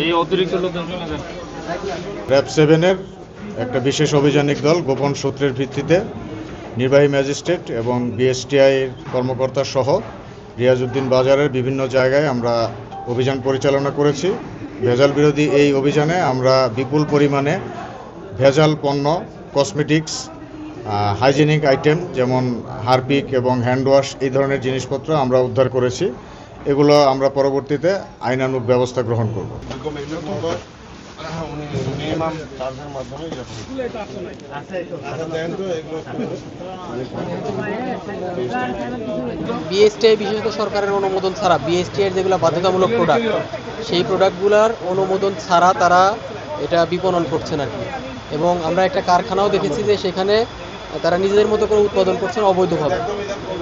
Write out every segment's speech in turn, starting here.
এই অতিরিক্ত লোকজন চলে যান। র্যাব 7-এর একটা বিশেষ অভিযানিক দল গোপন সূত্রের ভিত্তিতে নির্বাহী ম্যাজিস্ট্রেট এবং বিএসটিআই কর্মকর্তা সহ রিয়াজউদ্দিন বাজারের বিভিন্ন জায়গায় আমরা অভিযান পরিচালনা করেছি। ভেজাল বিরোধী এই অভিযানে আমরা বিপুল পরিমাণে ভেজাল পণ্য, কসমেটিক্স, হাইজেনিক আইটেম যেমন হারপিক এবং হ্যান্ডওয়াশ এই ধরনের জিনিসপত্র আমরা উদ্ধার করেছি। এগুলো আমরা পরবর্তীতে আইনানুগ ব্যবস্থা গ্রহণ করব। বিএসটিআই বিশেষত সরকারের অনুমোদন ছাড়া বিএসটিআই যেগুলো বাধ্যতামূলক প্রোডাক্ট, সেই প্রোডাক্টগুলোর অনুমোদন ছাড়া তারা এটা বিপণন করছেন আর কি। এবং আমরা একটা কারখানাও দেখেছি যে সেখানে তারা নিজেদের মতো করে উৎপাদন করছেন অবৈধভাবে।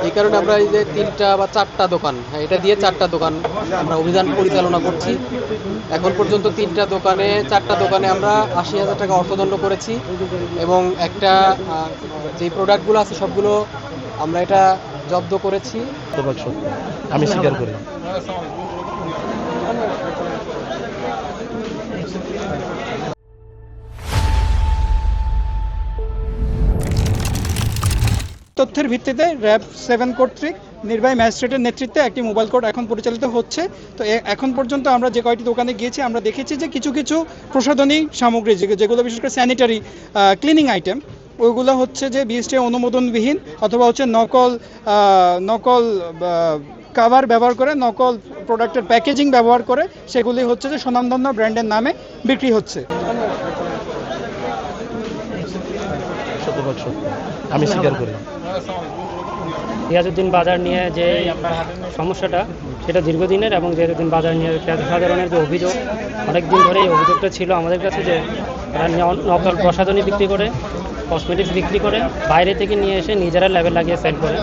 এই কারণে আমরা এই যে 3টা বা 4টা দোকান, এটা দিয়ে 4টা দোকান আমরা অভিযান পরিচালনা করছি। এখন পর্যন্ত 3টা দোকানে 4টা দোকানে আমরা 80,000 টাকা অর্থদণ্ড করেছি এবং একটা যে প্রোডাক্টগুলো আছে সবগুলো আমরা এটা জব্দ করেছি। আমি স্বীকার করি। তথ্যের ভিত্তিতে র্যাব 7 কর্তৃক নির্বাহী ম্যাজিস্ট্রেটের নেতৃত্বে একটি মোবাইল কোর্ট এখন পরিচালিত হচ্ছে। তো এখন পর্যন্ত আমরা যে কয়টি দোকানে গিয়েছি আমরা দেখেছি যে কিছু কিছু প্রসাধনী সামগ্রী যেগুলো বিশেষ করে স্যানিটারি ক্লিনিং আইটেম, ওইগুলো হচ্ছে যে বিএসটিআই অনুমোদনবিহীন অথবা হচ্ছে নকল কাভার ব্যবহার করে, নকল প্রোডাক্টের প্যাকেজিং ব্যবহার করে সেগুলি হচ্ছে যে স্বনামধন্য ব্র্যান্ডের নামে বিক্রি হচ্ছে। আমি স্বীকার করি। রিয়াজউদ্দিন বাজার নিয়ে যে সমস্যাটা সেটা দীর্ঘদিনের, এবং রিয়াজউদ্দিন বাজার নিয়ে সাধারণের যে অভিযোগ, অনেকদিন ধরে এই অভিযোগটা ছিল আমাদের কাছে যে তারা নকল প্রসাধনী বিক্রি করে, কসমেটিক্স বিক্রি করে, বাইরে থেকে নিয়ে এসে নিজেরা ল্যাবে লাগিয়ে সেল করে।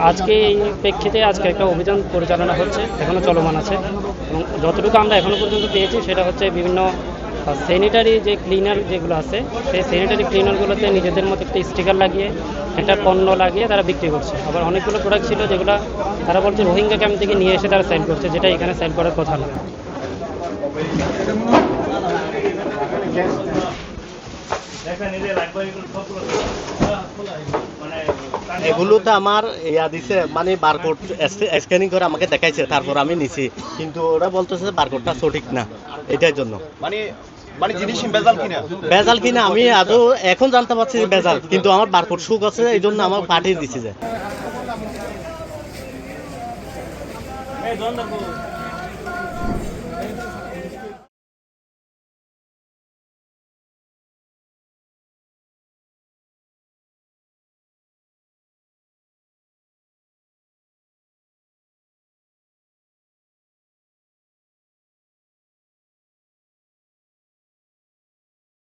আজকে এই প্রেক্ষিতে আজকে একটা অভিযান পরিচালনা হচ্ছে, এখনও চলমান আছে। এবং যতটুকু আমরা এখনও পর্যন্ত পেয়েছি সেটা হচ্ছে বিভিন্ন স্যানিটারি যে ক্লিনার যেগুলো আছে, সেই স্যানিটারি ক্লিনারগুলোতে নিজেদের মতো একটা স্টিকার লাগিয়ে, একটা পণ্য লাগিয়ে তারা বিক্রি করছে। আবার অনেকগুলো প্রোডাক্ট ছিল যেগুলো তারা বলছে রোহিঙ্গা ক্যাম্প থেকে নিয়ে এসে তারা সেল করছে, যেটা এখানে সেল করার কথা না। এগুলোতে আমার দিছে, মানে বারকোড স্ক্যানিং করে আমাকে দেখাইছে, তারপর আমি নিছি, কিন্তু ওরা বলতেছে বারকোডটা সঠিক না। এটার জন্য মানে জিনিস বেজাল কিনা আমি আদৌ এখন জানতে পারছি বেজাল, কিন্তু আমার বারকোড সুখ আছে, এই জন্য আমার পাঠিয়ে দিছি যে